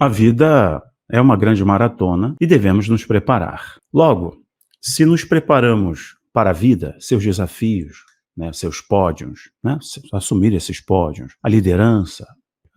A vida é uma grande maratona e devemos nos preparar. Logo, se nos preparamos para a vida, seus desafios, né, seus pódios, né, assumir esses pódios, a liderança,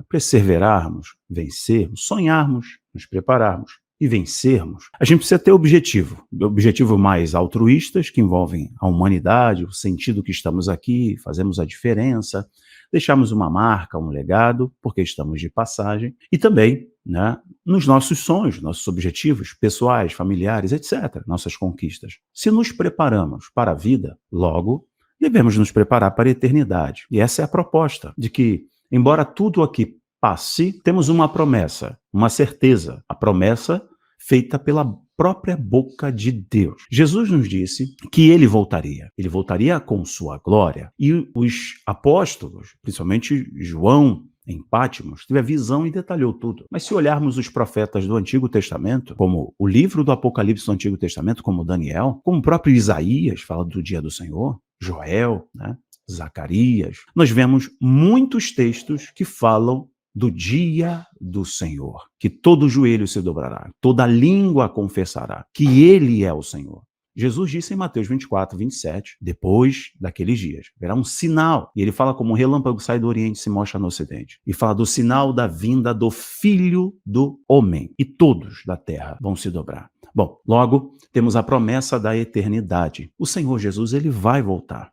perseverarmos, vencermos, sonharmos, nos prepararmos e vencermos, a gente precisa ter objetivo mais altruístas, que envolvem a humanidade, o sentido que estamos aqui, fazemos a diferença, deixamos uma marca, um legado, porque estamos de passagem, e também, né, nos nossos sonhos, nossos objetivos pessoais, familiares, etc., nossas conquistas. Se nos preparamos para a vida, logo, devemos nos preparar para a eternidade. E essa é a proposta, de que, embora tudo aqui passe, temos uma promessa, uma certeza, a promessa feita pela própria boca de Deus. Jesus nos disse que ele voltaria com sua glória. E os apóstolos, principalmente João, em Patmos, teve a visão e detalhou tudo. Mas se olharmos os profetas do Antigo Testamento, como o livro do Apocalipse do Antigo Testamento, como Daniel, como o próprio Isaías fala do dia do Senhor, Joel, né, Zacarias, nós vemos muitos textos que falam do dia do Senhor, que todo joelho se dobrará, toda língua confessará que ele é o Senhor. Jesus disse em Mateus 24, 27, depois daqueles dias, verá um sinal, e ele fala como um relâmpago sai do Oriente e se mostra no Ocidente, e fala do sinal da vinda do Filho do Homem, e todos da terra vão se dobrar. Bom, logo, temos a promessa da eternidade. O Senhor Jesus, ele vai voltar.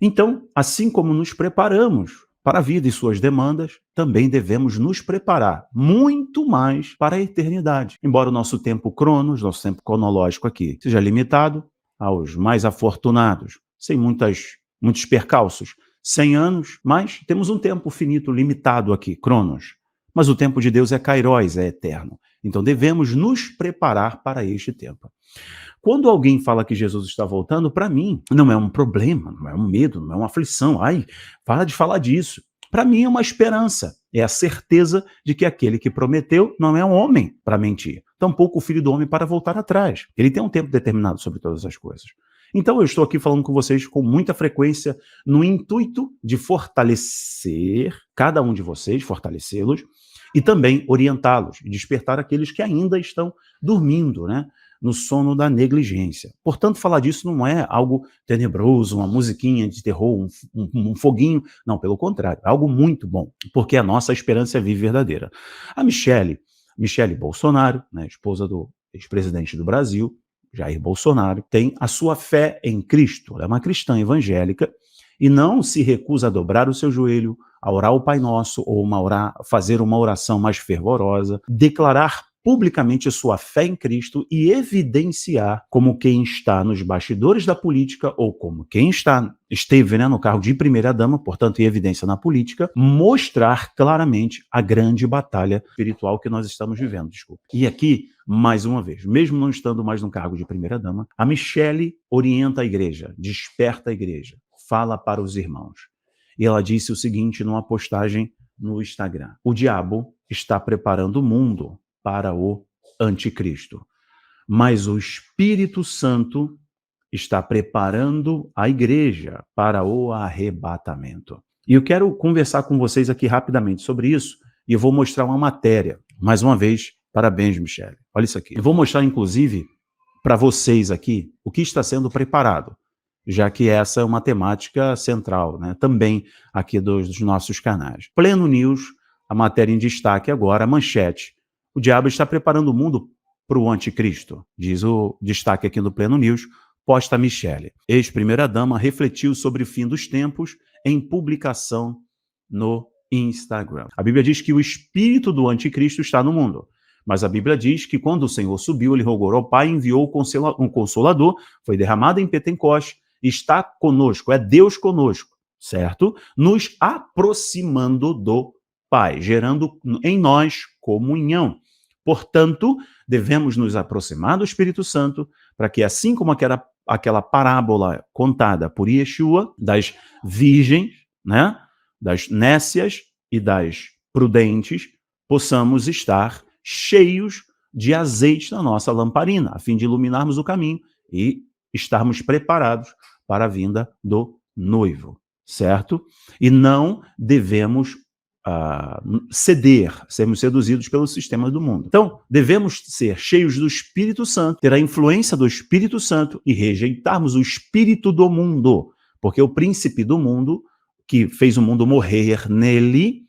Então, assim como nos preparamos para a vida e suas demandas, também devemos nos preparar muito mais para a eternidade. Embora o nosso tempo cronos, nosso tempo cronológico aqui, seja limitado aos mais afortunados, sem muitos percalços, 100 anos, mas temos um tempo finito, limitado aqui, cronos. Mas o tempo de Deus é kairos, é eterno. Então devemos nos preparar para este tempo. Quando alguém fala que Jesus está voltando, para mim, não é um problema, não é um medo, não é uma aflição. Ai, para de falar disso. Para mim é uma esperança, é a certeza de que aquele que prometeu não é um homem para mentir, tampouco o Filho do Homem para voltar atrás. Ele tem um tempo determinado sobre todas as coisas. Então eu estou aqui falando com vocês com muita frequência no intuito de fortalecer cada um de vocês, fortalecê-los, e também orientá-los, e despertar aqueles que ainda estão dormindo, né? No sono da negligência. Portanto, falar disso não é algo tenebroso, uma musiquinha de terror, um foguinho. Não, pelo contrário, é algo muito bom, porque a nossa esperança é viva e verdadeira. A Michele Bolsonaro, né, esposa do ex-presidente do Brasil, Jair Bolsonaro, tem a sua fé em Cristo. Ela é uma cristã evangélica e não se recusa a dobrar o seu joelho, a orar o Pai Nosso ou fazer uma oração mais fervorosa, declarar publicamente sua fé em Cristo e evidenciar como quem está nos bastidores da política ou como quem esteve, né, no cargo de primeira-dama, portanto, em evidência na política, mostrar claramente a grande batalha espiritual que nós estamos vivendo. E aqui, mais uma vez, mesmo não estando mais no cargo de primeira-dama, a Michele orienta a igreja, desperta a igreja, fala para os irmãos. E ela disse o seguinte numa postagem no Instagram: o diabo está preparando o mundo para o anticristo, mas o Espírito Santo está preparando a igreja para o arrebatamento. E eu quero conversar com vocês aqui rapidamente sobre isso, e eu vou mostrar uma matéria. Mais uma vez, parabéns, Michele. Olha isso aqui. Eu vou mostrar, inclusive, para vocês aqui, o que está sendo preparado, já que essa é uma temática central, né, também aqui dos nossos canais. Pleno News, a matéria em destaque agora, a manchete: o diabo está preparando o mundo para o anticristo, diz o destaque aqui no Pleno News, posta Michele. Ex-primeira-dama refletiu sobre o fim dos tempos em publicação no Instagram. A Bíblia diz que o espírito do anticristo está no mundo, mas a Bíblia diz que quando o Senhor subiu, ele rogou ao Pai e enviou um consolador, foi derramado em Pentecoste, está conosco, é Deus conosco, certo? Nos aproximando do Pai, gerando em nós comunhão. Portanto, devemos nos aproximar do Espírito Santo para que, assim como aquela parábola contada por Yeshua, das virgens, né, das nécias e das prudentes, possamos estar cheios de azeite na nossa lamparina, a fim de iluminarmos o caminho e estarmos preparados para a vinda do noivo, certo? E não devemos ceder, sermos seduzidos pelo sistema do mundo. Então, devemos ser cheios do Espírito Santo, ter a influência do Espírito Santo e rejeitarmos o espírito do mundo, porque o príncipe do mundo, que fez o mundo morrer nele,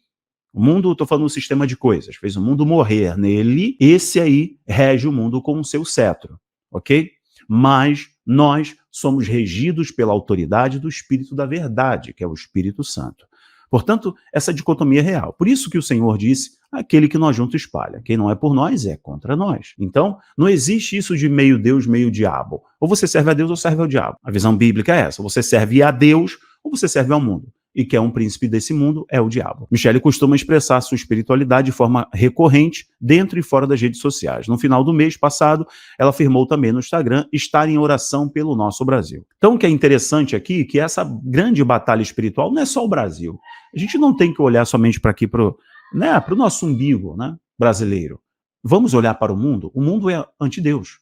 o mundo, estou falando do sistema de coisas, fez o mundo morrer nele, esse aí rege o mundo com o seu cetro, ok? Mas nós somos regidos pela autoridade do Espírito da verdade, que é o Espírito Santo. Portanto, essa dicotomia é real. Por isso que o Senhor disse, aquele que nós juntos espalha. Quem não é por nós é contra nós. Então, não existe isso de meio Deus, meio diabo. Ou você serve a Deus ou serve ao diabo. A visão bíblica é essa. Você serve a Deus ou você serve ao mundo. E que é um príncipe desse mundo é o diabo. Michele costuma expressar sua espiritualidade de forma recorrente dentro e fora das redes sociais. No final do mês passado, ela afirmou também no Instagram estar em oração pelo nosso Brasil. Então, o que é interessante aqui é que essa grande batalha espiritual não é só o Brasil. A gente não tem que olhar somente para aqui, para o nosso umbigo, né, brasileiro. Vamos olhar para o mundo? O mundo é anti-Deus.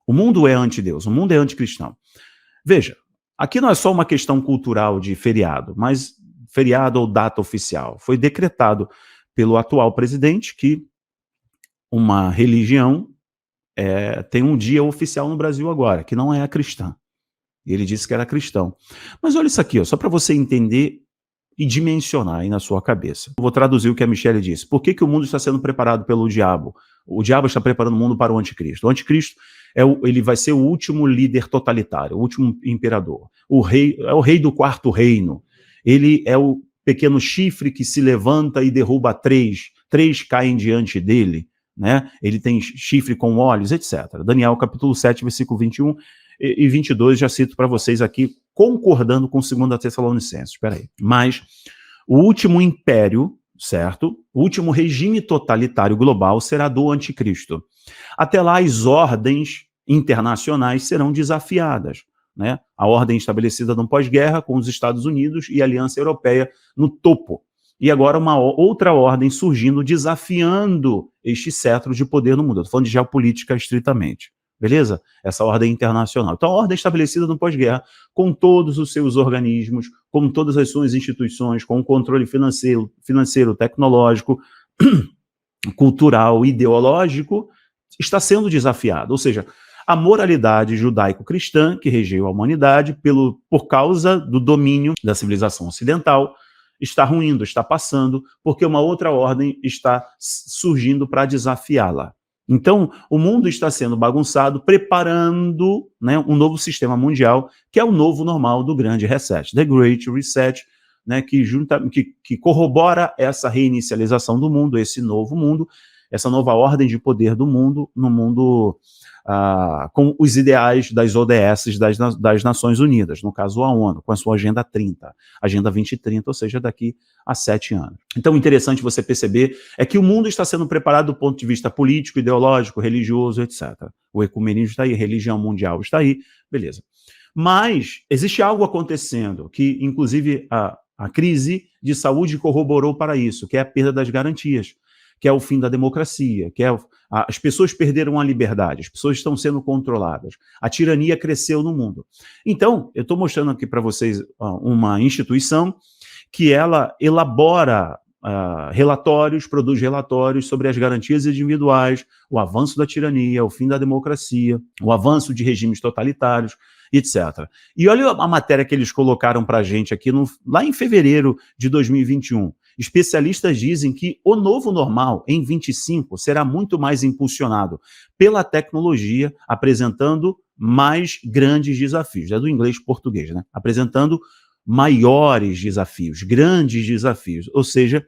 O mundo é anti-Deus. O mundo é anticristão. Veja, aqui não é só uma questão cultural de feriado, mas feriado ou data oficial. Foi decretado pelo atual presidente que uma religião tem um dia oficial no Brasil agora, que não é a cristã. E ele disse que era cristão. Mas olha isso aqui, ó, só para você entender e dimensionar aí na sua cabeça. Eu vou traduzir o que a Michele disse. Por que o mundo está sendo preparado pelo diabo? O diabo está preparando o mundo para o anticristo. O anticristo ele vai ser o último líder totalitário, o último imperador. O rei é o rei do quarto reino. Ele é o pequeno chifre que se levanta e derruba três caem diante dele, né? Ele tem chifre com olhos, etc. Daniel capítulo 7, versículo 21 e 22, já cito para vocês aqui, concordando com 2 Tessalonicenses. Espera aí. Mas o último império, certo? O último regime totalitário global será do anticristo. Até lá, as ordens internacionais serão desafiadas, né? A ordem estabelecida no pós-guerra com os Estados Unidos e a Aliança Europeia no topo. E agora uma outra ordem surgindo, desafiando este cetro de poder no mundo. Estou falando de geopolítica estritamente. Beleza? Essa ordem internacional. Então, a ordem estabelecida no pós-guerra, com todos os seus organismos, com todas as suas instituições, com o controle financeiro, tecnológico, cultural, ideológico, está sendo desafiada. Ou seja, a moralidade judaico-cristã que regeu a humanidade por causa do domínio da civilização ocidental está ruindo, está passando, porque uma outra ordem está surgindo para desafiá-la. Então, o mundo está sendo bagunçado, preparando, né, um novo sistema mundial, que é o novo normal do grande reset, The Great Reset, né, que corrobora essa reinicialização do mundo, esse novo mundo, essa nova ordem de poder do mundo, no mundo com os ideais das ODS das Nações Unidas, no caso a ONU, com a sua Agenda 30, Agenda 2030, ou seja, daqui a 7 anos. Então, interessante você perceber é que o mundo está sendo preparado do ponto de vista político, ideológico, religioso, etc. O ecumenismo está aí, a religião mundial está aí, beleza. Mas existe algo acontecendo que, inclusive, a crise de saúde corroborou para isso, que é a perda das garantias, que é o fim da democracia, que é as pessoas perderam a liberdade, as pessoas estão sendo controladas, a tirania cresceu no mundo. Então, eu estou mostrando aqui para vocês uma instituição que ela elabora relatórios, produz relatórios sobre as garantias individuais, o avanço da tirania, o fim da democracia, o avanço de regimes totalitários, etc. E olha a matéria que eles colocaram para a gente aqui lá em fevereiro de 2021. Especialistas dizem que o novo normal, em 25, será muito mais impulsionado pela tecnologia, apresentando mais grandes desafios. É do inglês português, né? Apresentando maiores desafios, grandes desafios. Ou seja,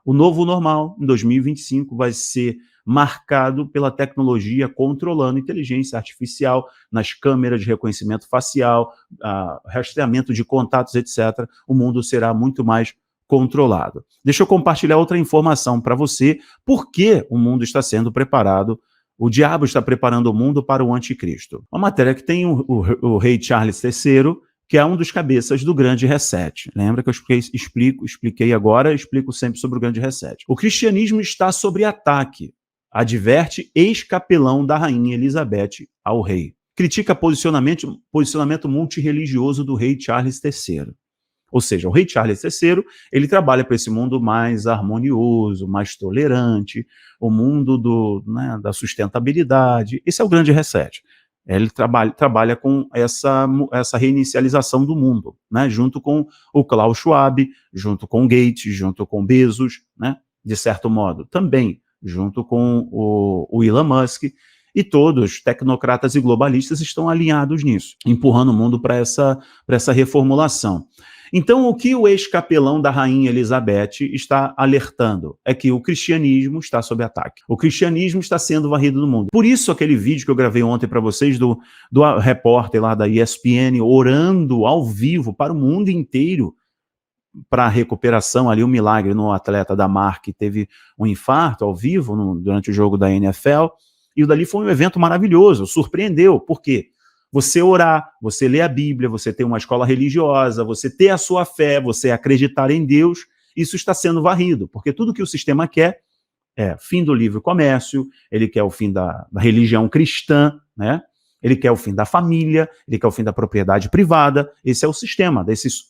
o novo normal, em 2025, vai ser marcado pela tecnologia controlando inteligência artificial nas câmeras de reconhecimento facial, rastreamento de contatos, etc. O mundo será muito mais controlado. Deixa eu compartilhar outra informação para você, por que o mundo está sendo preparado, o diabo está preparando o mundo para o anticristo. Uma matéria que tem o rei Charles III, que é um dos cabeças do grande reset. Lembra que eu expliquei agora, explico sempre sobre o grande reset. O cristianismo está sob ataque, adverte ex-capelão da rainha Elizabeth ao rei. Critica posicionamento multirreligioso do rei Charles III. Ou seja, o rei Charles III, ele trabalha para esse mundo mais harmonioso, mais tolerante, o mundo né, da sustentabilidade. Esse é o grande reset. Ele trabalha com essa reinicialização do mundo, né, junto com o Klaus Schwab, junto com Gates, junto com Bezos, né, de certo modo, também junto com o Elon Musk, e todos, tecnocratas e globalistas, estão alinhados nisso, empurrando o mundo para essa reformulação. Então, o que o ex-capelão da Rainha Elizabeth está alertando é que o cristianismo está sob ataque. O cristianismo está sendo varrido do mundo. Por isso, aquele vídeo que eu gravei ontem para vocês do repórter lá da ESPN orando ao vivo para o mundo inteiro para a recuperação, ali um milagre no atleta da Mar que teve um infarto ao vivo durante o jogo da NFL, e o dali foi um evento maravilhoso, surpreendeu. Por quê? Você orar, você ler a Bíblia, você ter uma escola religiosa, você ter a sua fé, você acreditar em Deus, isso está sendo varrido, porque tudo que o sistema quer é fim do livre comércio, ele quer o fim da religião cristã, né? Ele quer o fim da família, ele quer o fim da propriedade privada. Esse é o sistema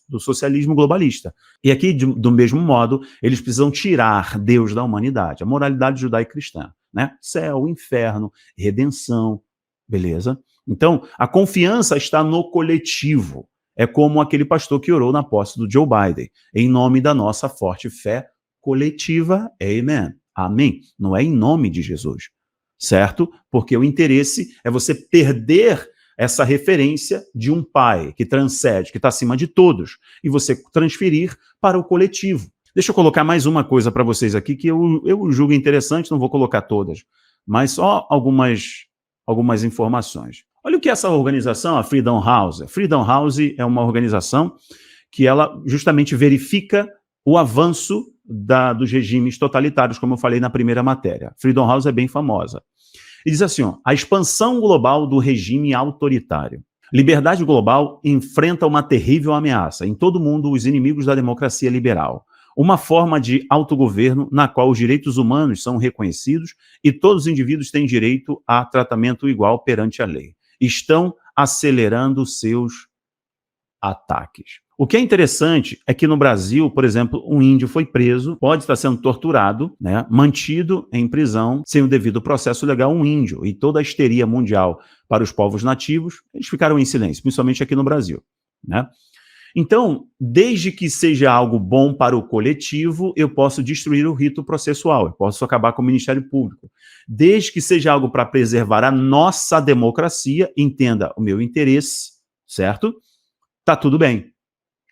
do socialismo globalista. E aqui, do mesmo modo, eles precisam tirar Deus da humanidade, a moralidade judaico-cristã, né? Céu, inferno, redenção, beleza? Então, a confiança está no coletivo. É como aquele pastor que orou na posse do Joe Biden. Em nome da nossa forte fé coletiva, amen. Amém. Não é em nome de Jesus, certo? Porque o interesse é você perder essa referência de um pai que transcende, que está acima de todos, e você transferir para o coletivo. Deixa eu colocar mais uma coisa para vocês aqui que eu julgo interessante, não vou colocar todas, mas só algumas informações. Olha o que é essa organização, a Freedom House. A Freedom House é uma organização que ela justamente verifica o avanço dos regimes totalitários, como eu falei na primeira matéria. Freedom House é bem famosa. E diz assim, ó, a expansão global do regime autoritário. Liberdade global enfrenta uma terrível ameaça. Em todo o mundo, os inimigos da democracia liberal. Uma forma de autogoverno na qual os direitos humanos são reconhecidos e todos os indivíduos têm direito a tratamento igual perante a lei. Estão acelerando seus ataques. O que é interessante é que no Brasil, por exemplo, um índio foi preso, pode estar sendo torturado, né, mantido em prisão sem o devido processo legal, um índio. E toda a histeria mundial para os povos nativos, eles ficaram em silêncio, principalmente aqui no Brasil, né? Então, desde que seja algo bom para o coletivo, eu posso destruir o rito processual, eu posso acabar com o Ministério Público. Desde que seja algo para preservar a nossa democracia, entenda o meu interesse, certo? Tá tudo bem.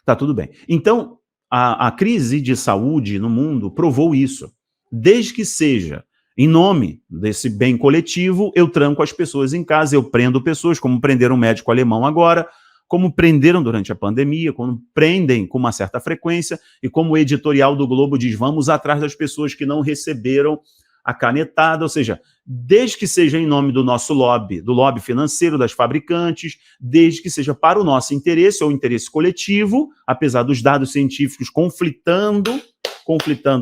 Tá tudo bem. Então, a crise de saúde no mundo provou isso. Desde que seja em nome desse bem coletivo, eu tranco as pessoas em casa, eu prendo pessoas, como prenderam um médico alemão agora, como prenderam durante a pandemia, como prendem com uma certa frequência, e como o editorial do Globo diz, vamos atrás das pessoas que não receberam a canetada, ou seja, desde que seja em nome do nosso lobby, do lobby financeiro, das fabricantes, desde que seja para o nosso interesse ou interesse coletivo, apesar dos dados científicos conflitando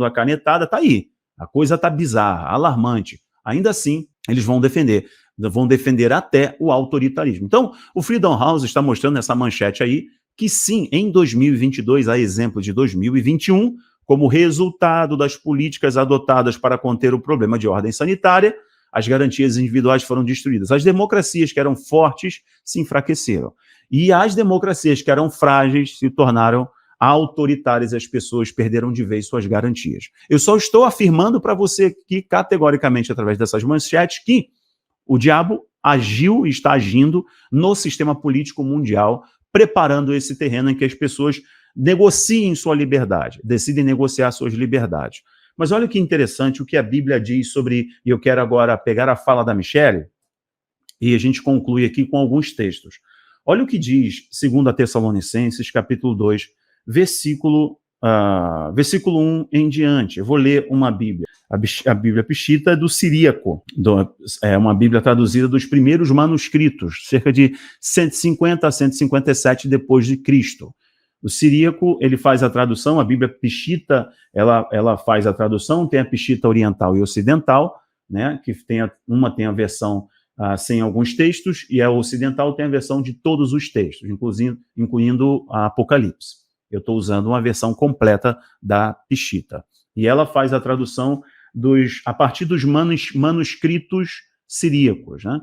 a canetada, tá aí. A coisa tá bizarra, alarmante. Ainda assim, eles vão defender até o autoritarismo. Então, o Freedom House está mostrando nessa manchete aí que sim, em 2022, a exemplo de 2021, como resultado das políticas adotadas para conter o problema de ordem sanitária, as garantias individuais foram destruídas. As democracias que eram fortes se enfraqueceram. E as democracias que eram frágeis se tornaram autoritárias e as pessoas perderam de vez suas garantias. Eu só estou afirmando para você aqui, categoricamente, através dessas manchetes, que o diabo agiu e está agindo no sistema político mundial, preparando esse terreno em que as pessoas negociem sua liberdade, decidem negociar suas liberdades. Mas olha que interessante o que a Bíblia diz sobre, e eu quero agora pegar a fala da Michele, e a gente conclui aqui com alguns textos. Olha o que diz 2 Tessalonicenses, capítulo 2, versículo 1 em diante. Eu vou ler uma Bíblia. A Bíblia Peshitta é do Siríaco, é uma Bíblia traduzida dos primeiros manuscritos, cerca de 150 a 157 depois de Cristo. O Siríaco, ele faz a tradução, a Bíblia Peshitta, ela faz a tradução, tem a Peshitta oriental e ocidental, né, que uma tem a versão sem alguns textos, e a ocidental tem a versão de todos os textos, incluindo a Apocalipse. Eu estou usando uma versão completa da Peshitta. E ela faz a tradução a partir dos manuscritos siríacos, né?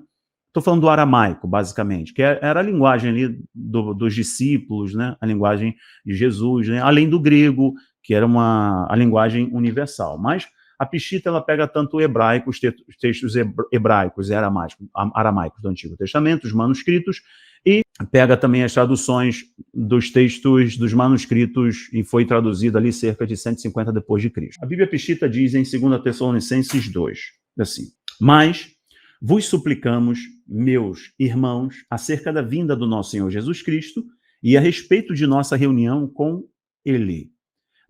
Estou falando do aramaico, basicamente, que era a linguagem ali dos discípulos, né? A linguagem de Jesus, né? Além do grego, que era a linguagem universal. Mas a Peshitta, ela pega tanto o hebraico, os textos hebraicos e aramaicos do Antigo Testamento, os manuscritos, e pega também as traduções dos textos dos manuscritos e foi traduzido ali cerca de 150 depois de Cristo. A Bíblia Peshitta diz em 2 Tessalonicenses 2, assim: mas vos suplicamos, meus irmãos, acerca da vinda do nosso Senhor Jesus Cristo e a respeito de nossa reunião com Ele.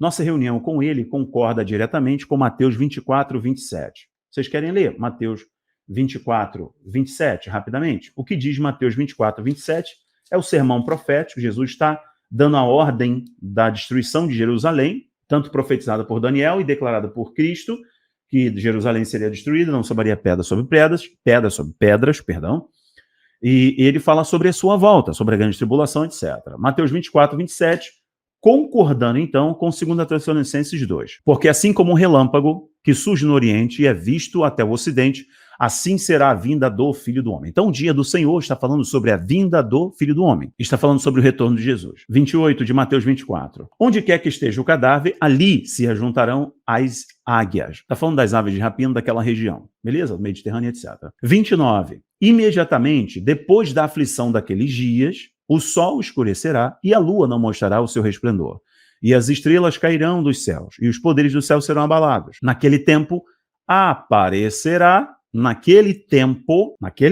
Nossa reunião com Ele concorda diretamente com Mateus 24, 27. Vocês querem ler Mateus 24, 27, rapidamente? O que diz Mateus 24, 27 é o sermão profético. Jesus está dando a ordem da destruição de Jerusalém, tanto profetizada por Daniel e declarada por Cristo, que Jerusalém seria destruída, não sobraria pedra sobre pedras, perdão. E ele fala sobre a sua volta, sobre a grande tribulação, etc. Mateus 24, 27, concordando então com 2 Tessalonicenses 2. Porque assim como um relâmpago que surge no Oriente e é visto até o Ocidente, assim será a vinda do Filho do Homem. Então o dia do Senhor está falando sobre a vinda do Filho do Homem. Está falando sobre o retorno de Jesus. 28 de Mateus 24. Onde quer que esteja o cadáver, ali se ajuntarão as águias. Está falando das aves de rapina daquela região. Beleza? Mediterrâneo, etc. 29. Imediatamente, depois da aflição daqueles dias, o sol escurecerá e a lua não mostrará o seu resplendor. E as estrelas cairão dos céus, e os poderes do céu serão abalados. Naquele tempo, naquele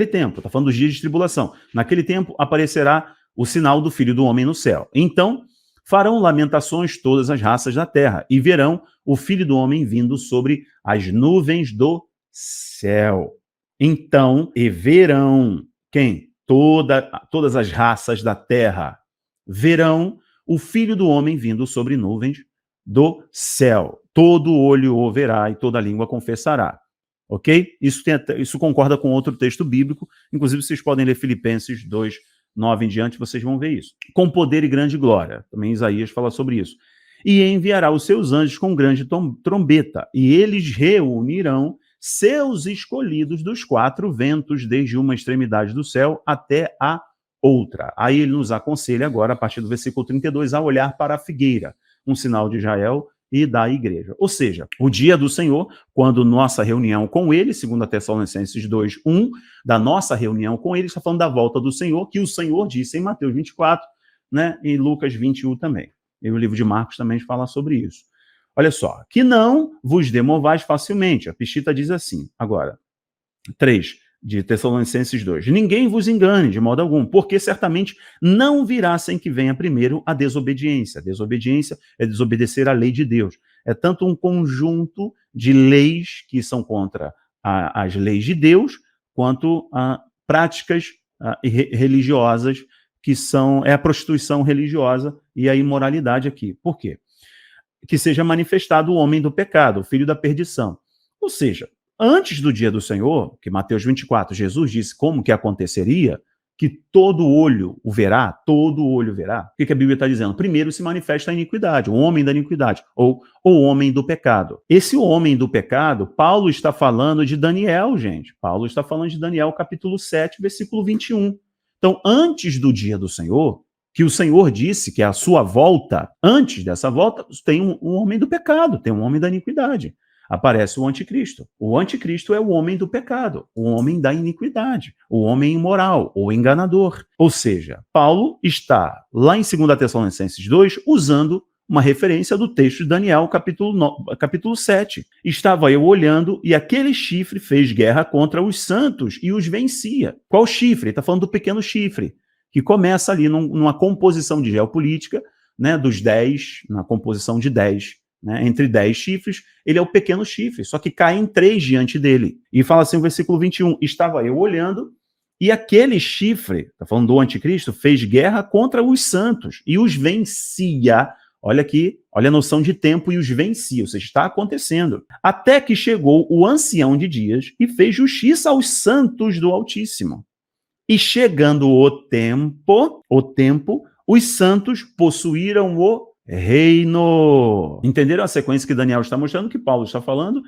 tempo, está falando dos dias de tribulação, naquele tempo aparecerá o sinal do Filho do Homem no céu. Então, farão lamentações todas as raças da terra, e verão o Filho do Homem vindo sobre as nuvens do céu. Então, e verão, quem? Todas as raças da terra verão o Filho do Homem vindo sobre nuvens do céu. Todo olho o verá e toda língua confessará. Ok? Isso concorda com outro texto bíblico. Inclusive, vocês podem ler Filipenses 2, 9 em diante, vocês vão ver isso. Com poder e grande glória. Também Isaías fala sobre isso. E enviará os seus anjos com grande trombeta, e eles reunirão seus escolhidos dos quatro ventos, desde uma extremidade do céu até a outra. Aí ele nos aconselha agora, a partir do versículo 32, a olhar para a figueira, um sinal de Israel e da igreja. Ou seja, o dia do Senhor, quando nossa reunião com ele, 2 Tessalonicenses 2, 1, da nossa reunião com ele, está falando da volta do Senhor, que o Senhor disse em Mateus 24, né, em Lucas 21 também. E o livro de Marcos também fala sobre isso. Olha só, que não vos demovais facilmente. A Peshitta diz assim, agora, 3 de Tessalonicenses 2. Ninguém vos engane de modo algum, porque certamente não virá sem que venha primeiro a desobediência. A desobediência é desobedecer à lei de Deus. É tanto um conjunto de leis que são contra as leis de Deus, quanto a práticas religiosas que é a prostituição religiosa e a imoralidade aqui. Por quê? Que seja manifestado o homem do pecado, o filho da perdição. Ou seja, antes do dia do Senhor, que Mateus 24, Jesus disse como que aconteceria, que todo olho o verá, todo olho verá. O que a Bíblia está dizendo? Primeiro se manifesta a iniquidade, o homem da iniquidade, ou o homem do pecado. Esse homem do pecado, Paulo está falando de Daniel, gente. Paulo está falando de Daniel, capítulo 7, versículo 21. Então, antes do dia do Senhor, que o Senhor disse que a sua volta, antes dessa volta, tem um homem do pecado, tem um homem da iniquidade. Aparece o anticristo. O anticristo é o homem do pecado, o homem da iniquidade, o homem imoral, o enganador. Ou seja, Paulo está lá em 2 Tessalonicenses 2 usando uma referência do texto de Daniel, capítulo 7. Estava eu olhando e aquele chifre fez guerra contra os santos e os vencia. Qual chifre? Ele está falando do pequeno chifre, que começa ali numa composição de geopolítica, né, dos 10, na composição de 10, né, entre 10 chifres, ele é o pequeno chifre, só que caem 3 diante dele. E fala assim o versículo 21, estava eu olhando, e aquele chifre, está falando do anticristo, fez guerra contra os santos, e os vencia. Olha aqui, olha a noção de tempo, e os vencia, ou seja, está acontecendo. Até que chegou o ancião de dias, e fez justiça aos santos do Altíssimo. E chegando o tempo, os santos possuíram o reino. Entenderam a sequência que Daniel está mostrando, que Paulo está falando?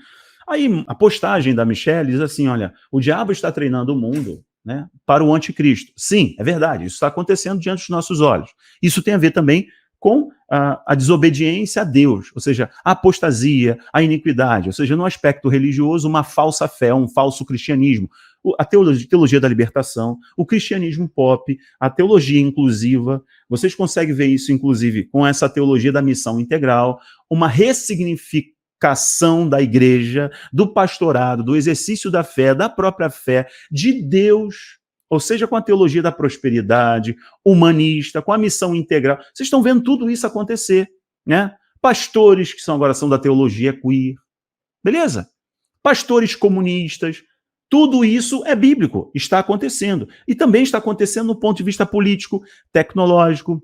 Aí a postagem da Michelle diz assim, olha, o diabo está treinando o mundo, né, para o anticristo. Sim, é verdade, isso está acontecendo diante dos nossos olhos. Isso tem a ver também com a desobediência a Deus, ou seja, a apostasia, a iniquidade, ou seja, no aspecto religioso, uma falsa fé, um falso cristianismo. A teologia da libertação, o cristianismo pop, a teologia inclusiva, vocês conseguem ver isso, inclusive, com essa teologia da missão integral, uma ressignificação da igreja, do pastorado, do exercício da fé, da própria fé, de Deus, ou seja, com a teologia da prosperidade, humanista, com a missão integral. Vocês estão vendo tudo isso acontecer, né? Pastores que agora são da teologia queer, beleza? Pastores comunistas, tudo isso é bíblico, está acontecendo. E também está acontecendo no ponto de vista político, tecnológico,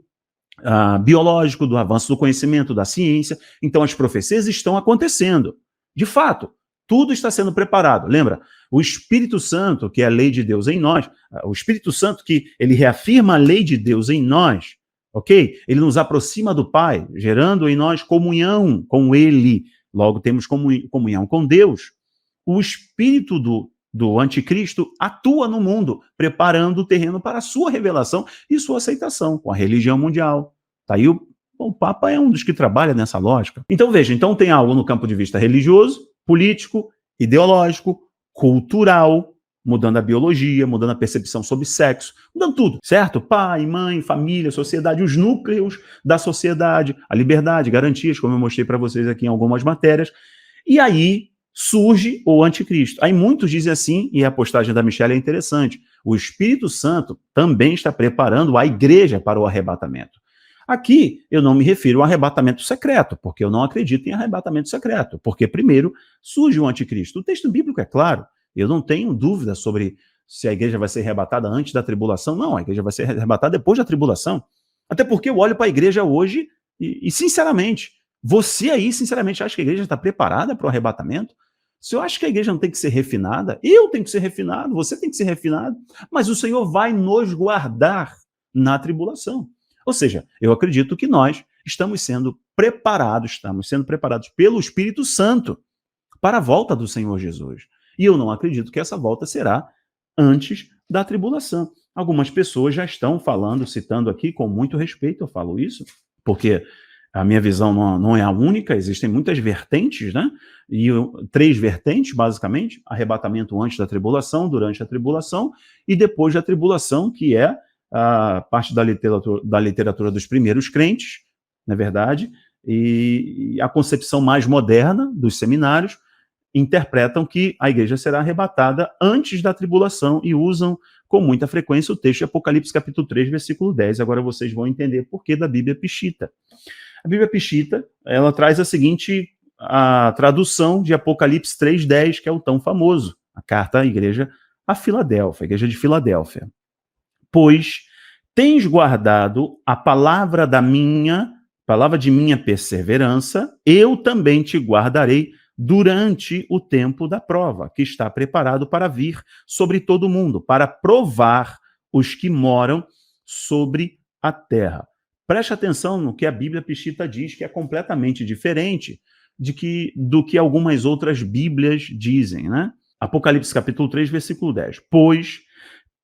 biológico, do avanço do conhecimento, da ciência. Então as profecias estão acontecendo. De fato, tudo está sendo preparado. Lembra? O Espírito Santo, que é a lei de Deus em nós, o Espírito Santo que ele reafirma a lei de Deus em nós, ok? Ele nos aproxima do Pai, gerando em nós comunhão com Ele. Logo temos comunhão com Deus. O Espírito do anticristo atua no mundo, preparando o terreno para a sua revelação e sua aceitação com a religião mundial. Tá aí o Papa é um dos que trabalha nessa lógica. Então veja, então tem algo no campo de vista religioso, político, ideológico, cultural, mudando a biologia, mudando a percepção sobre sexo, mudando tudo, certo? Pai, mãe, família, sociedade, os núcleos da sociedade, a liberdade, garantias, como eu mostrei para vocês aqui em algumas matérias. E aí surge o anticristo. Aí muitos dizem assim, e a postagem da Michelle é interessante, o Espírito Santo também está preparando a igreja para o arrebatamento. Aqui eu não me refiro ao arrebatamento secreto, porque eu não acredito em arrebatamento secreto, porque primeiro surge o anticristo. O texto bíblico é claro, eu não tenho dúvida sobre se a igreja vai ser arrebatada antes da tribulação. Não, a igreja vai ser arrebatada depois da tribulação. Até porque eu olho para a igreja hoje e sinceramente, você aí, sinceramente, acha que a igreja está preparada para o arrebatamento? Se eu acho que a igreja não tem que ser refinada, eu tenho que ser refinado, você tem que ser refinado, mas o Senhor vai nos guardar na tribulação. Ou seja, eu acredito que nós estamos sendo preparados pelo Espírito Santo para a volta do Senhor Jesus. E eu não acredito que essa volta será antes da tribulação. Algumas pessoas já estão falando, citando aqui com muito respeito, eu falo isso, porque a minha visão não é a única, existem muitas vertentes, né? E 3 vertentes, basicamente: arrebatamento antes da tribulação, durante a tribulação e depois da tribulação, que é a parte da literatura dos primeiros crentes, na verdade, e a concepção mais moderna dos seminários interpretam que a igreja será arrebatada antes da tribulação e usam com muita frequência o texto de Apocalipse capítulo 3, versículo 10. Agora vocês vão entender por que da Bíblia Peshitta. A Bíblia Peshitta, ela traz a tradução de Apocalipse 3:10, que é o tão famoso, a carta à igreja a Filadélfia, a igreja de Filadélfia. Pois tens guardado a palavra de minha perseverança, eu também te guardarei durante o tempo da prova, que está preparado para vir sobre todo o mundo, para provar os que moram sobre a terra. Preste atenção no que a Bíblia Peshitta diz, que é completamente diferente do que algumas outras Bíblias dizem, né? Apocalipse capítulo 3, versículo 10. Pois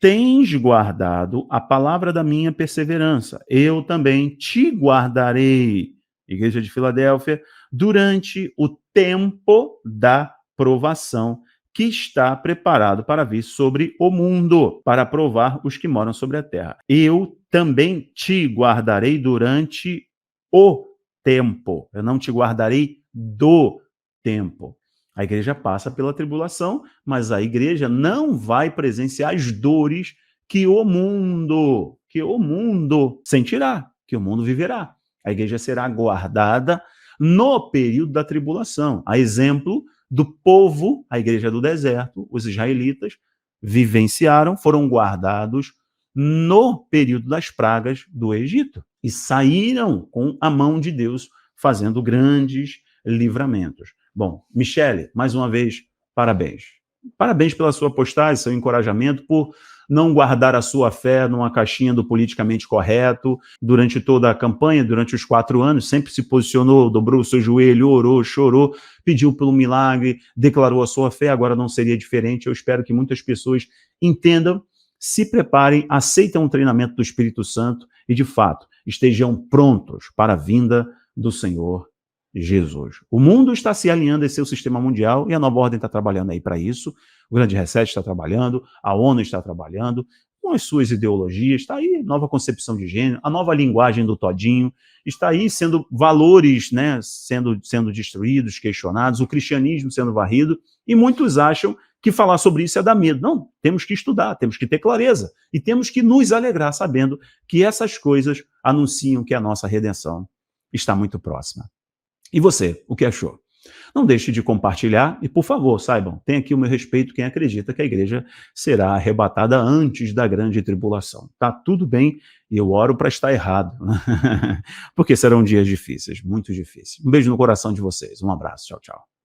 tens guardado a palavra da minha perseverança, eu também te guardarei, igreja de Filadélfia, durante o tempo da provação que está preparado para vir sobre o mundo, para provar os que moram sobre a terra. Eu também te guardarei durante o tempo. Eu não te guardarei do tempo. A igreja passa pela tribulação, mas a igreja não vai presenciar as dores que o mundo sentirá, que o mundo viverá. A igreja será guardada no período da tribulação. A exemplo do povo, a igreja do deserto, os israelitas vivenciaram, foram guardados no período das pragas do Egito e saíram com a mão de Deus fazendo grandes livramentos. Bom, Michelle, mais uma vez, parabéns. Parabéns pela sua postagem, seu encorajamento, por não guardar a sua fé numa caixinha do politicamente correto, durante toda a campanha, durante os 4 anos, sempre se posicionou, dobrou o seu joelho, orou, chorou, pediu pelo milagre, declarou a sua fé, agora não seria diferente. Eu espero que muitas pessoas entendam, se preparem, aceitem um treinamento do Espírito Santo e, de fato, estejam prontos para a vinda do Senhor Jesus. O mundo está se alinhando a esse seu sistema mundial e a Nova Ordem está trabalhando aí para isso. O Grande Reset está trabalhando, a ONU está trabalhando, com as suas ideologias, está aí nova concepção de gênero, a nova linguagem do todinho, está aí sendo valores, né, sendo destruídos, questionados, o cristianismo sendo varrido, e muitos acham que falar sobre isso é dar medo. Não, temos que estudar, temos que ter clareza, e temos que nos alegrar sabendo que essas coisas anunciam que a nossa redenção está muito próxima. E você, o que achou? Não deixe de compartilhar e, por favor, saibam, tem aqui o meu respeito quem acredita que a igreja será arrebatada antes da grande tribulação. Tá tudo bem e eu oro para estar errado, porque serão dias difíceis, muito difíceis. Um beijo no coração de vocês, um abraço, tchau, tchau.